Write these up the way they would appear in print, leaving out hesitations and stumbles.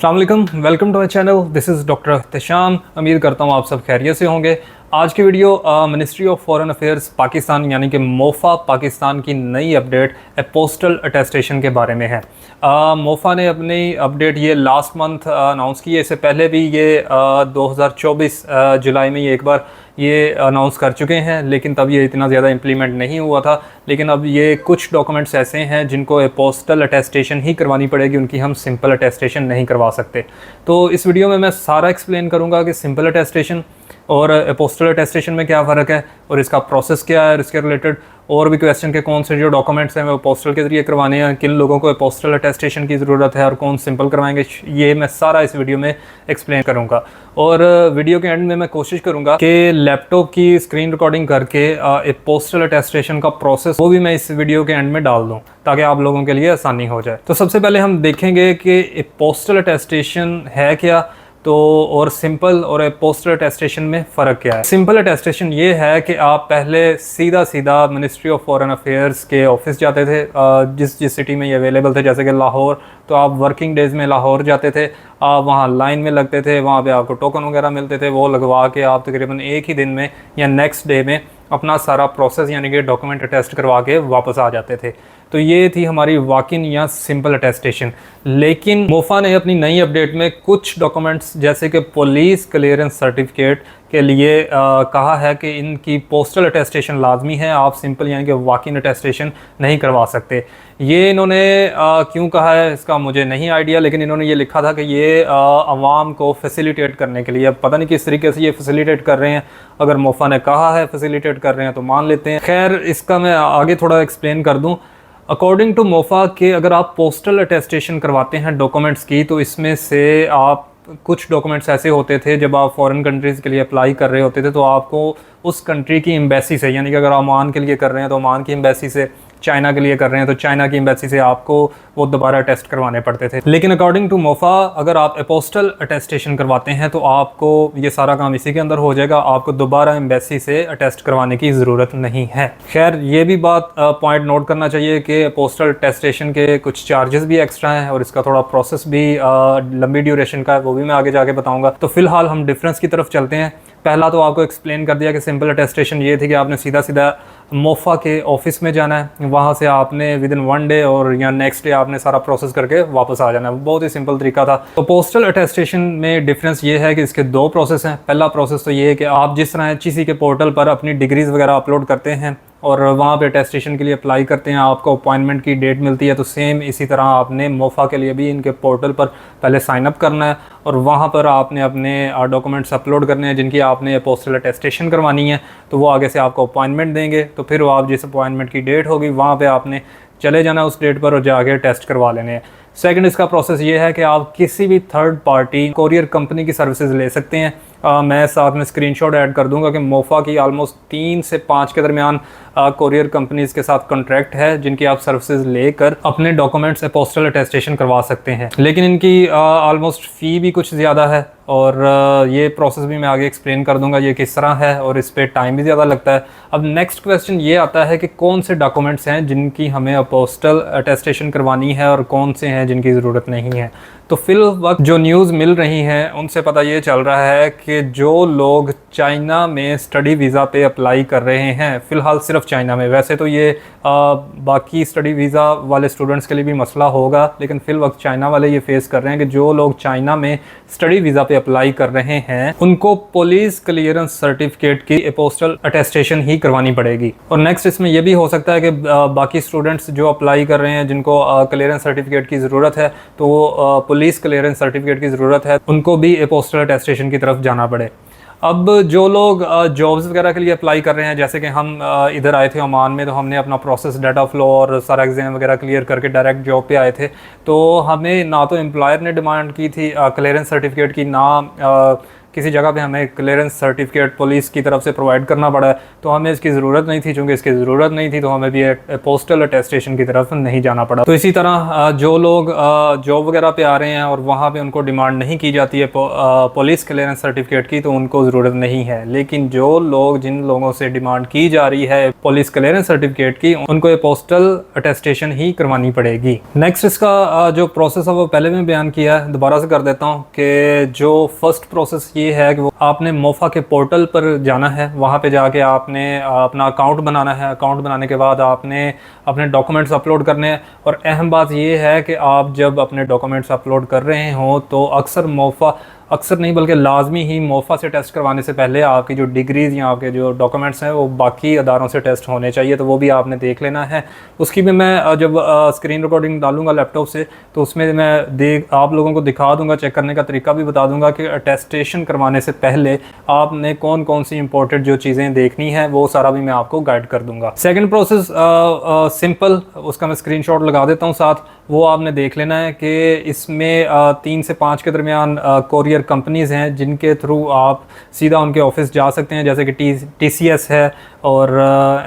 अस्सलाम वालेकुम, welcome to my channel. This is doctor Ehtesham. उम्मीद करता हूँ आप सब खैरियत से होंगे। आज की video ministry of foreign affairs Pakistan यानी कि मोफा पाकिस्तान की नई अपडेट पोस्टल अटेस्टेशन के बारे में है। मोफा ने अपनी अपडेट ये लास्ट मंथ अनाउंस की है। इससे पहले भी ये 2024 जुलाई में ये एक बार ये अनाउंस कर चुके हैं, लेकिन तब ये इतना ज़्यादा इम्प्लीमेंट नहीं हुआ था। लेकिन अब ये कुछ डॉक्यूमेंट्स ऐसे हैं जिनको पोस्टल अटेस्टेशन ही करवानी पड़ेगी, उनकी हम सिंपल अटेस्टेशन नहीं करवा सकते। तो इस वीडियो में मैं सारा एक्सप्लेन करूँगा कि सिंपल अटेस्टेशन और पोस्टल अटेस्टेशन में क्या फ़र्क है और इसका प्रोसेस क्या है और इसके रिलेटेड और भी क्वेश्चन के कौन से जो डॉक्यूमेंट्स हैं वो पोस्टल के ज़रिए करवाने हैं, किन लोगों को पोस्टल अटेस्टेशन की ज़रूरत है और कौन सिंपल करवाएंगे, ये मैं सारा इस वीडियो में एक्सप्लेन करूँगा। और वीडियो के एंड में मैं कोशिश करूँगा कि लैपटॉप की स्क्रीन रिकॉर्डिंग करके एक पोस्टल अटेस्टेशन का प्रोसेस वो भी मैं इस वीडियो के एंड में डाल दूँ ताकि आप लोगों के लिए आसानी हो जाए। तो सबसे पहले हम देखेंगे कि पोस्टल अटेस्टेशन है क्या, तो और सिंपल और पोस्टल अटेस्टेशन में फ़र्क क्या है। सिंपल अटेस्टेशन ये है कि आप पहले सीधा मिनिस्ट्री ऑफ फॉरेन अफेयर्स के ऑफिस जाते थे, जिस सिटी में ये अवेलेबल थे, जैसे कि लाहौर, तो आप वर्किंग डेज़ में लाहौर जाते थे, आप वहाँ लाइन में लगते थे, वहाँ पे आपको टोकन वगैरह मिलते थे, वो लगवा के आप तकरीबन एक ही दिन में या नेक्स्ट डे में अपना सारा प्रोसेस यानी कि डॉक्यूमेंट अटेस्ट करवा के वापस आ जाते थे। तो ये थी हमारी वॉक इन या सिंपल अटेस्टेशन। लेकिन मोफा ने अपनी नई अपडेट में कुछ डॉक्यूमेंट्स जैसे कि पुलिस क्लियरेंस सर्टिफिकेट के लिए कहा है कि इनकी पोस्टल अटेस्टेशन लाजमी है, आप सिंपल यानी कि वॉक इन अटेस्टेशन नहीं करवा सकते। ये इन्होंने क्यों कहा है इसका मुझे नहीं आइडिया, लेकिन इन्होंने ये लिखा था कि ये आवाम को फैसिलिटेट करने के लिए, अब पता नहीं किस तरीके से ये फैसिलिटेट कर रहे हैं। अगर मोफा ने कहा है फैसिलिटेट कर रहे हैं तो मान लेते हैं। खैर, इसका मैं आगे थोड़ा एक्सप्लेन कर दूँ। अकॉर्डिंग टू मोफा के अगर आप पोस्टल अटेस्टेशन करवाते हैं डॉक्यूमेंट्स की, तो इसमें से आप कुछ डॉक्यूमेंट्स ऐसे होते थे जब आप फॉरेन कंट्रीज़ के लिए अप्लाई कर रहे होते थे तो आपको उस कंट्री की एम्बेसी से, यानी कि अगर आप ओमान के लिए कर रहे हैं तो ओमान की एम्बेसी से, चाइना के लिए कर रहे हैं तो चाइना की एम्बेसी से आपको वो दोबारा टेस्ट करवाने पड़ते थे। लेकिन अकॉर्डिंग टू मोफा अगर आप पोस्टल अटेस्टेशन करवाते हैं तो आपको ये सारा काम इसी के अंदर हो जाएगा, आपको दोबारा एम्बेसी से अटेस्ट करवाने की ज़रूरत नहीं है। खैर, ये भी बात पॉइंट नोट करना चाहिए कि पोस्टल अटेस्टेशन के कुछ चार्जेस भी एक्स्ट्रा हैं और इसका थोड़ा प्रोसेस भी लंबी ड्यूरेशन का है, वो भी मैं आगे जाके बताऊँगा। तो फिलहाल हम डिफरेंस की तरफ चलते हैं। पहला तो आपको एक्सप्लेन कर दिया कि सिंपल अटेस्टेशन ये थी कि आपने सीधा मोफा के ऑफिस में जाना है, वहाँ से आपने विद इन 1 डे और या नेक्स्ट डे आपने सारा प्रोसेस करके वापस आ जाना है। बहुत ही सिंपल तरीका था। तो पोस्टल अटेस्टेशन में डिफरेंस ये है कि इसके 2 प्रोसेस हैं। पहला प्रोसेस तो ये है कि आप जिस तरह HEC के पोर्टल पर अपनी डिग्रीज़ वगैरह अपलोड करते हैं और वहाँ पे अटेस्टेशन के लिए अप्लाई करते हैं, आपको अपॉइंटमेंट की डेट मिलती है, तो सेम इसी तरह आपने मोफा के लिए भी इनके पोर्टल पर पहले साइन अप करना है और वहाँ पर आपने अपने डॉक्यूमेंट्स अपलोड करने हैं जिनकी आपने पोस्टल अटेस्टेशन करवानी है। तो वो आगे से आपको अपॉइंटमेंट देंगे, तो फिर वो आप जिस अपॉइंटमेंट की डेट होगी वहाँ पे आपने चले जाना उस डेट पर और जाके टेस्ट करवा लेने हैं। सेकंड इसका प्रोसेस ये है कि आप किसी भी थर्ड पार्टी कोरियर कंपनी की सर्विसेज ले सकते हैं। मैं साथ में स्क्रीनशॉट ऐड कर दूंगा कि मोफा की ऑलमोस्ट 3 से 5 के दरमियान कोरियर कंपनीज़ के साथ कॉन्ट्रैक्ट है जिनकी आप सर्विसेज लेकर अपने डॉक्यूमेंट्स पोस्टल अटेस्टेशन करवा सकते हैं। लेकिन इनकी ऑलमोस्ट फ़ी भी कुछ ज़्यादा है और ये प्रोसेस भी मैं आगे एक्सप्लेन कर दूंगा ये किस तरह है और इस पर टाइम भी ज़्यादा लगता है। अब नेक्स्ट क्वेश्चन ये आता है कि कौन से डॉक्यूमेंट्स हैं जिनकी हमें पोस्टल अटेस्टेशन करवानी है और कौन से हैं जिनकी ज़रूरत नहीं है। तो फिल वक्त जो न्यूज़ मिल रही हैं उनसे पता ये चल रहा है कि जो लोग चाइना में स्टडी वीज़ा पे अप्लाई कर रहे हैं, फ़िलहाल सिर्फ चाइना में, वैसे तो ये बाकी स्टडी वीज़ा वाले स्टूडेंट्स के लिए भी मसला होगा, लेकिन फिल वक्त चाइना वाले ये फेस कर रहे हैं कि जो लोग चाइना में स्टडी वीज़ा पे अप्लाई कर रहे हैं उनको पुलिस क्लियरेंस सर्टिफिकेट की पोस्टल अटेस्टेशन ही करवानी पड़ेगी। और नेक्स्ट इसमें यह भी हो सकता है कि बाकी स्टूडेंट्स जो अप्लाई कर रहे हैं जिनको क्लियरेंस सर्टिफिकेट की ज़रूरत है, तो पुलिस क्लियरेंस सर्टिफिकेट की ज़रूरत है, उनको भी पोस्टल अटेस्टेशन की तरफ जाना पड़े। अब जो लोग जॉब्स वगैरह के लिए अप्लाई कर रहे हैं, जैसे कि हम इधर आए थे ओमान में, तो हमने अपना प्रोसेस डाटा फ्लो और सारा एग्ज़ाम वगैरह क्लियर करके डायरेक्ट जॉब पे आए थे, तो हमें ना तो एम्प्लॉयर ने डिमांड की थी क्लियरेंस सर्टिफिकेट की, ना किसी जगह पे हमें क्लियरेंस सर्टिफिकेट पुलिस की तरफ से प्रोवाइड करना पड़ा है, तो हमें इसकी ज़रूरत नहीं थी। चूँकि इसकी ज़रूरत नहीं थी तो हमें भी पोस्टल अटेस्टेशन की तरफ नहीं जाना पड़ा। तो इसी तरह जो लोग जॉब वगैरह पे आ रहे हैं और वहाँ पे उनको डिमांड नहीं की जाती है पुलिस क्लियरेंस सर्टिफिकेट की, तो उनको ज़रूरत नहीं है। लेकिन जो लोग जिन लोगों से डिमांड की जा रही है पुलिस क्लियरेंस सर्टिफिकेट की, उनको ये पोस्टल अटेस्टेशन ही करवानी पड़ेगी। नेक्स्ट इसका जो प्रोसेस है वो पहले में बयान किया है, दोबारा से कर देता हूँ कि जो फर्स्ट प्रोसेस ये है कि वो आपने मोफा के पोर्टल पर जाना है। वहाँ पे जाके आपने अपना अकाउंट बनाना है। अकाउंट बनाने के बाद आपने अपने डॉक्यूमेंट्स अपलोड करने हैं। और अहम बात ये है कि आप जब अपने डॉक्यूमेंट्स अपलोड कर रहे हों तो अक्सर नहीं बल्कि लाजमी ही मोफा से टेस्ट करवाने से पहले आपकी जो डिग्रीज़ या आपके जो डॉक्यूमेंट्स हैं वो बाकी अदारों से टेस्ट होने चाहिए, तो वो भी आपने देख लेना है। उसकी भी मैं जब स्क्रीन रिकॉर्डिंग डालूंगा लैपटॉप से तो उसमें मैं आप लोगों को दिखा दूंगा, चेक करने का तरीका भी बता दूंगा कि अटेस्टेशन करवाने से पहले आपने कौन कौन सी इंपॉर्टेंट जो चीज़ें देखनी है वो सारा भी मैं आपको गाइड कर दूंगा। सेकेंड प्रोसेस सिंपल, उसका मैं स्क्रीनशॉट लगा देता हूँ साथ। वो आपने देख लेना है कि इसमें 3 से 5 के दरमियान कोरियर कंपनीज़ हैं जिनके थ्रू आप सीधा उनके ऑफिस जा सकते हैं, जैसे कि TCS है और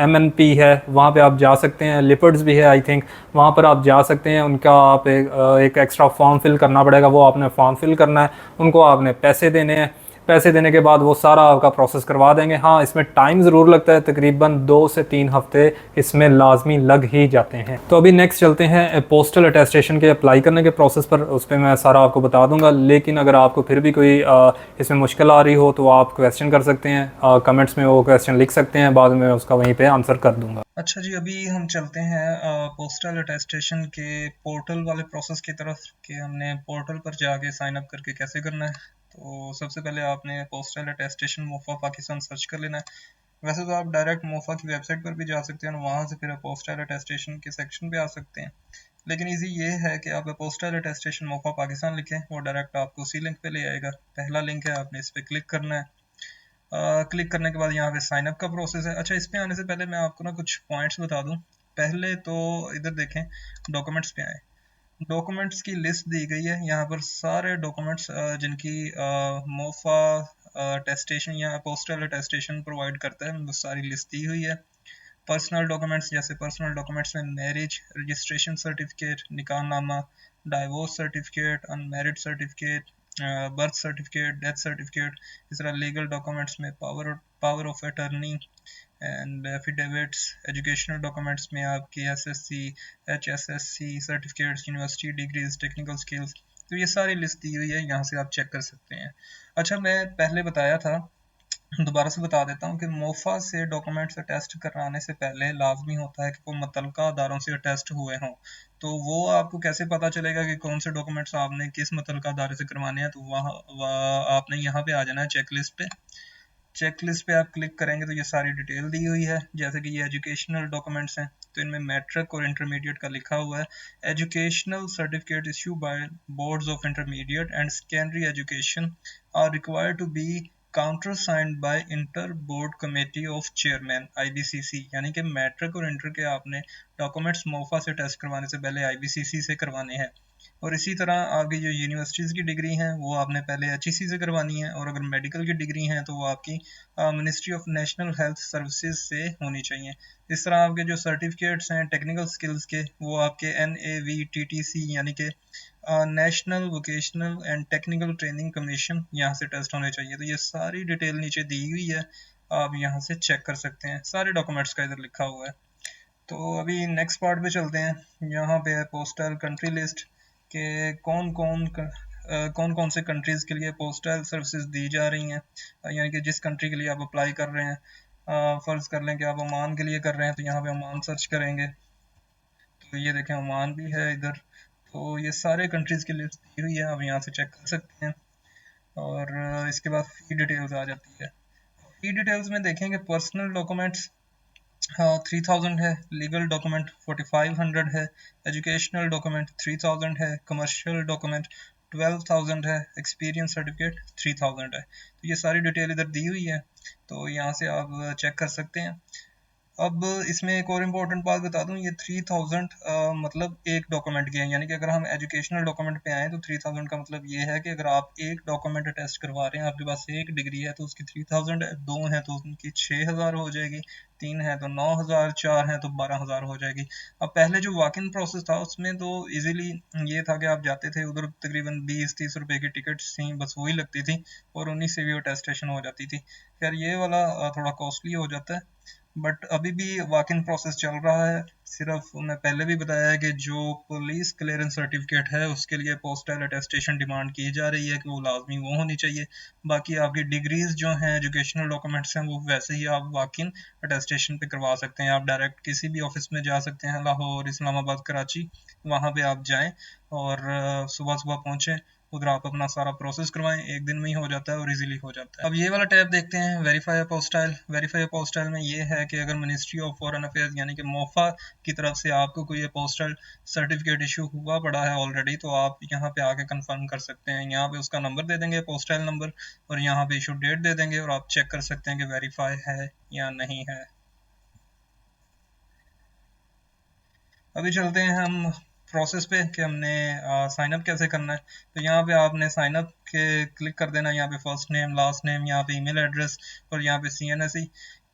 MNP है, वहाँ पे आप जा सकते हैं। लिपर्ड्स भी है आई थिंक, वहाँ पर आप जा सकते हैं। उनका आप एक एक्स्ट्रा फॉर्म फिल करना पड़ेगा, वो आपने फॉर्म फिल करना है, उनको आपने पैसे देने हैं। पैसे देने के बाद वो सारा आपका प्रोसेस करवा देंगे। हाँ, इसमें टाइम ज़रूर लगता है, तकरीबन 2 से 3 हफ्ते इसमें लाजमी लग ही जाते हैं। तो अभी नेक्स्ट चलते हैं पोस्टल अटेस्टेशन के अप्लाई करने के प्रोसेस पर। उस पर मैं सारा आपको बता दूंगा, लेकिन अगर आपको फिर भी कोई इसमें मुश्किल आ रही हो तो आप क्वेश्चन कर सकते हैं, कमेंट्स में वो क्वेश्चन लिख सकते हैं, बाद में उसका वहीं पर आंसर कर दूँगा। अच्छा जी, अभी हम चलते हैं पोस्टल अटेस्टेशन के पोर्टल वाले प्रोसेस की तरफ कि हमने पोर्टल पर जाके साइन अप करके कैसे करना है। तो सबसे पहले आपने postal attestation MOFA Pakistan search कर लेना है। वैसे तो आप डायरेक्ट मोफा की वेबसाइट पर भी जा सकते हैं और वहाँ से फिर पोस्टल अटेस्टेशन के सेक्शन पे आ सकते हैं। लेकिन इजी ये है कि आप पोस्टल अटेस्टेशन मोफा पाकिस्तान लिखें, वो डायरेक्ट आपको उसी लिंक पे ले आएगा। पहला लिंक है, आपने इस पर क्लिक करना है। क्लिक करने के बाद यहाँ पे साइन अप का प्रोसेस है। अच्छा, इस पे आने से पहले मैं आपको ना कुछ पॉइंट्स बता दूं। पहले तो इधर देखें, डॉक्यूमेंट्स पे आए। डॉक्यूमेंट्स की लिस्ट दी गई है यहाँ पर, सारे डॉक्यूमेंट्स जिनकी मोफा टेस्टेशन या पोस्टल अटेस्टेशन प्रोवाइड करता है, वो सारी लिस्ट दी हुई है। पर्सनल डॉक्यूमेंट्स, जैसे पर्सनल डॉक्यूमेंट्स में मैरिज रजिस्ट्रेशन सर्टिफिकेट, निकाहनामा, divorce certificate, unmarried certificate, birth certificate, death certificate. इस तरह लीगल डॉक्यूमेंट्स में power of attorney and affidavits. Educational documents में आपकी SSC HSSC certificates, university degrees, technical skills. तो ये सारी लिस्ट दी हुई है, यहाँ से आप चेक कर सकते हैं। अच्छा, मैं पहले बताया था, दोबारा से बता देता हूँ कि मोफा से डॉक्यूमेंट्स अटेस्ट कराने से पहले लाजमी होता है कि वो मुतलका अदारों से अटेस्ट हुए हों। तो वो आपको कैसे पता चलेगा कि कौन से डॉक्यूमेंट्स आपने किस मुतलका अदारे से करवाने हैं? तो आपने यहाँ पे आ जाना है चेकलिस्ट पे। चेकलिस्ट पे आप क्लिक करेंगे तो ये सारी डिटेल दी हुई है। जैसे कि ये एजुकेशनल डॉक्यूमेंट्स हैं, तो इनमें मैट्रिक और इंटरमीडिएट का लिखा हुआ है। Educational certificate issue by boards of intermediate and secondary education are required to be countersigned by inter board committee of chairman IBCC। यानी कि मैट्रिक और इंटर के आपने डॉक्यूमेंट्स मोफा से टेस्ट करवाने से पहले IBCC से करवाने हैं। और इसी तरह आपकी जो यूनिवर्सिटीज़ की डिग्री हैं वो आपने पहले HEC से करवानी है, और अगर मेडिकल की डिग्री हैं तो वो आपकी ministry of national health services से होनी चाहिए। इस तरह आपके जो सर्टिफिकेट्स हैं टेक्निकल स्किल्स के, वो आपके NAVTTC यानी कि national vocational and technical training commission, यहाँ से टेस्ट होने चाहिए। तो ये सारी डिटेल नीचे दी हुई है, आप यहाँ से चेक कर सकते हैं, सारे डॉक्यूमेंट्स का इधर लिखा हुआ है। तो अभी नेक्स्ट पार्ट पे चलते हैं। यहाँ पे है पोस्टल कंट्री लिस्ट के कौन कौन से कंट्रीज़ के लिए पोस्टल सर्विसेज दी जा रही हैं, यानी कि जिस कंट्री के लिए आप अप्लाई कर रहे हैं। फ़र्ज़ कर लें कि आप ओमान के लिए कर रहे हैं, तो यहाँ पे ओमान सर्च करेंगे तो ये देखें ओमान भी है इधर। तो ये सारे कंट्रीज़ की लिस्ट दी हुई है, आप यहाँ से चेक कर सकते हैं। और इसके बाद फ़ी डिटेल्स आ जाती है। फ़ी डिटेल्स में देखेंगे पर्सनल डॉक्यूमेंट्स 3000 है, लीगल डॉक्यूमेंट 4500 है, एजुकेशनल डॉक्यूमेंट 3000 है, कमर्शियल डॉक्यूमेंट 12000 है, एक्सपीरियंस सर्टिफिकेट 3000 है। तो ये सारी डिटेल इधर दी हुई है, तो यहाँ से आप चेक कर सकते हैं। अब इसमें एक और इम्पोर्टेंट बात बता दूं, ये 3000 मतलब एक डॉक्यूमेंट की है, यानी कि अगर हम एजुकेशनल डॉक्यूमेंट पे आए तो 3000 का मतलब ये है कि अगर आप एक डॉक्यूमेंट अटेस्ट करवा रहे हैं, आपके पास एक डिग्री है तो उसकी 3000 है, दो है तो उनकी 6000 हो जाएगी, तीन है तो 9000, चार है तो 12000 हो जाएगी। अब पहले जो वॉक इन प्रोसेस था उसमें तो इजीली ये था कि आप जाते थे उधर, तकरीबन 20-30 रुपए की टिकट्स थी, बस वही लगती थी और उन्हीं से भी अटेस्टेशन हो जाती थी। खैर ये वाला थोड़ा कॉस्टली हो जाता है, बट अभी भी वॉक इन प्रोसेस चल रहा है। सिर्फ मैं पहले भी बताया है कि जो पुलिस क्लियरेंस सर्टिफिकेट है उसके लिए पोस्टल अटेस्टेशन डिमांड की जा रही है कि वो लाजमी वो होनी चाहिए। बाकी आपकी डिग्रीज जो हैं, एजुकेशनल डॉक्यूमेंट्स हैं, वो वैसे ही आप वॉक इन अटेस्टेशन पे करवा सकते हैं। आप डायरेक्ट किसी भी ऑफिस में जा सकते हैं, लाहौर, इस्लामाबाद, कराची, वहाँ पे आप जाएं और सुबह सुबह पहुँचें, उधर आप अपना सारा प्रोसेस करवाएं, एक दिन में ही हो जाता है और इजीली हो जाता है। अब ये वाला टैब देखते हैं, वेरीफाई अपोस्टाइल। वेरीफाई अपोस्टाइल में ये है कि अगर मिनिस्ट्री ऑफ फॉरेन अफेयर्स यानी कि मोफा की तरफ से आपको कोई अपोस्टाइल सर्टिफिकेट इशू हुआ पड़ा है ऑलरेडी, तो आप यहाँ पे आके कंफर्म कर सकते हैं। यहाँ पे उसका नंबर दे देंगे, अपोस्टाइल नंबर, और यहाँ पे इशू डेट दे देंगे और आप चेक कर सकते हैं कि वेरीफाई है या नहीं है। अभी चलते हैं हम प्रोसेस पे कि हमने साइन अप कैसे करना है। तो यहाँ पे आपने साइन अप के क्लिक कर देना, यहाँ पे फर्स्ट नेम, लास्ट नेम, यहाँ पे ईमेल एड्रेस और यहाँ पे CNSE।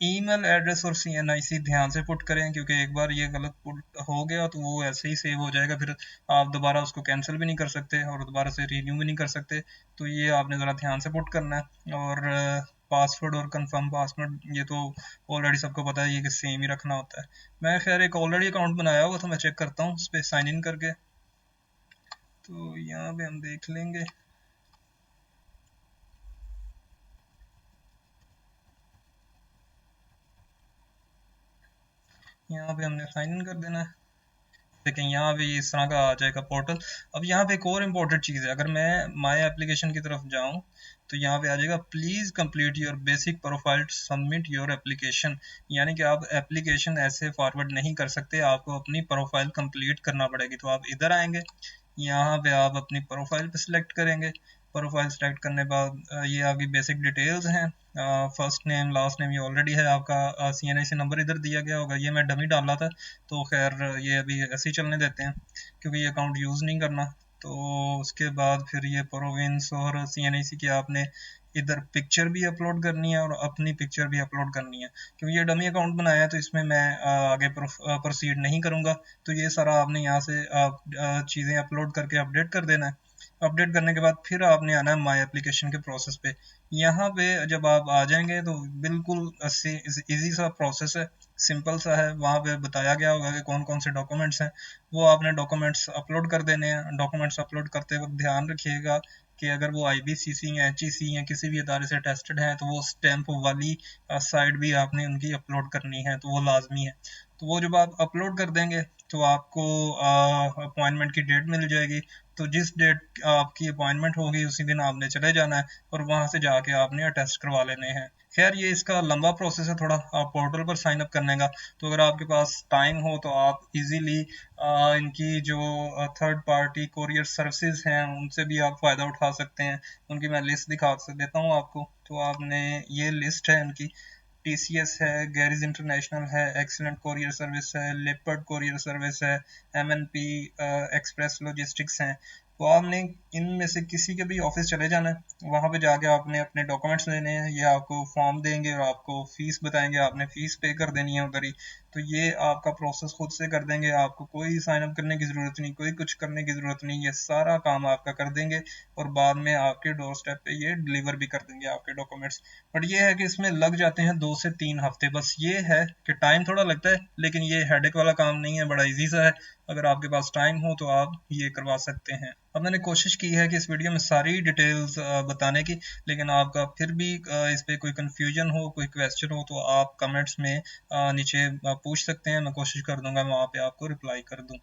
ईमेल एड्रेस और CNIC ध्यान से पुट करें, क्योंकि एक बार ये गलत पुट हो गया तो वो ऐसे ही सेव हो जाएगा, फिर आप दोबारा उसको कैंसिल भी नहीं कर सकते और दोबारा से रिन्यू भी नहीं कर सकते। तो ये आपने ज़रा ध्यान से पुट करना है। और पासवर्ड और कंफर्म पासवर्ड ये तो ऑलरेडी सबको पता है, ये कि सेम ही रखना होता है। मैं खैर एक ऑलरेडी अकाउंट बनाया हुआ, तो मैं चेक करता हूँ उस पर साइन इन करके। तो यहाँ पे हम देख लेंगे, यहाँ पे हमने साइन इन कर देना है। लेकिन यहाँ पे इस तरह का आ जाएगा पोर्टल। अब यहाँ पे एक और इम्पोर्टेंट चीज़ है, अगर मैं माई एप्लीकेशन की तरफ जाऊँ तो यहाँ पे आ जाएगा please complete your basic profile to submit your application. यानी कि आप एप्लीकेशन ऐसे फॉरवर्ड नहीं कर सकते, आपको अपनी प्रोफाइल कंप्लीट करना पड़ेगी। तो आप इधर आएंगे, यहाँ पे आप अपनी प्रोफाइल पे सिलेक्ट करेंगे। प्रोफाइल सेलेक्ट करने के बाद ये आपकी बेसिक डिटेल्स हैं, फर्स्ट नेम, लास्ट नेम ये ऑलरेडी है आपका, CNIC नंबर इधर दिया गया होगा, ये मैं डमी डाला था तो खैर ये अभी ऐसे ही चलने देते हैं क्योंकि ये अकाउंट यूज़ नहीं करना। तो उसके बाद फिर ये प्रोविंस और CNIC की आपने इधर पिक्चर भी अपलोड करनी है और अपनी पिक्चर भी अपलोड करनी है। क्योंकि ये डमी अकाउंट बनाया है तो इसमें मैं आगे प्रोसीड नहीं करूँगा। तो ये सारा आपने यहाँ से चीज़ें अपलोड करके अपडेट कर देना है। अपडेट करने के बाद फिर आपने आना है माई एप्लीकेशन के प्रोसेस पे। यहाँ पे जब आप आ जाएंगे तो बिल्कुल इजी सा प्रोसेस है, सिंपल सा है। वहाँ पे बताया गया होगा कि कौन कौन से डॉक्यूमेंट्स हैं, वो आपने डॉक्यूमेंट्स अपलोड कर देने हैं। डॉक्यूमेंट्स अपलोड करते वक्त ध्यान रखिएगा कि अगर वो IBCC या HEC या किसी भी इदारे से टेस्टेड हैं तो वो स्टैंप वाली साइड भी आपने उनकी अपलोड करनी है, तो वो लाजमी है। तो वो जब आप अपलोड कर देंगे तो आपको अपॉइंटमेंट की डेट मिल जाएगी। तो जिस डेट आपकी अपॉइंटमेंट होगी उसी दिन आपने चले जाना है और वहां से जाके आपने टेस्ट करवा लेने हैं। खैर ये इसका लंबा प्रोसेस है थोड़ा पोर्टल पर साइन अप करने का। तो अगर आपके पास टाइम हो तो आप इजीली इनकी जो थर्ड पार्टी कोरियर सर्विसेज हैं उनसे भी आप फ़ायदा उठा सकते हैं। उनकी मैं लिस्ट दिखा देता हूँ आपको। तो आपने ये लिस्ट है उनकी, TCS है, गैरीज इंटरनेशनल है, एक्सीलेंट कोरियर सर्विस है, लेपर्ड कोरियर सर्विस है, MNP एक्सप्रेस लॉजिस्टिक्स हैं। तो आपने इनमें से किसी के भी ऑफिस चले जाना है, वहाँ पे जाके आपने अपने डॉक्यूमेंट्स लेने हैं, ये आपको फॉर्म देंगे और आपको फीस बताएंगे, आपने फीस पे कर देनी है उधर ही। तो ये आपका प्रोसेस खुद से कर देंगे, आपको कोई साइन अप करने की ज़रूरत नहीं, कोई कुछ करने की ज़रूरत नहीं, ये सारा काम आपका कर देंगे और बाद में आपके डोर स्टेप पे ये डिलीवर भी कर देंगे आपके डॉक्यूमेंट्स। बट ये है कि इसमें लग जाते हैं 2 से 3 हफ्ते। बस ये है कि टाइम थोड़ा लगता है, लेकिन ये हेडेक वाला काम नहीं है, बड़ा इजी सा है। अगर आपके पास टाइम हो तो आप ये करवा सकते हैं। अब मैंने कोशिश की है कि इस वीडियो में सारी डिटेल्स बताने की, लेकिन आपका फिर भी इस पे कोई कंफ्यूजन हो, कोई क्वेश्चन हो तो आप कमेंट्स में नीचे पूछ सकते हैं, मैं कोशिश कर दूंगा मैं वहाँ पे आपको रिप्लाई कर दूं।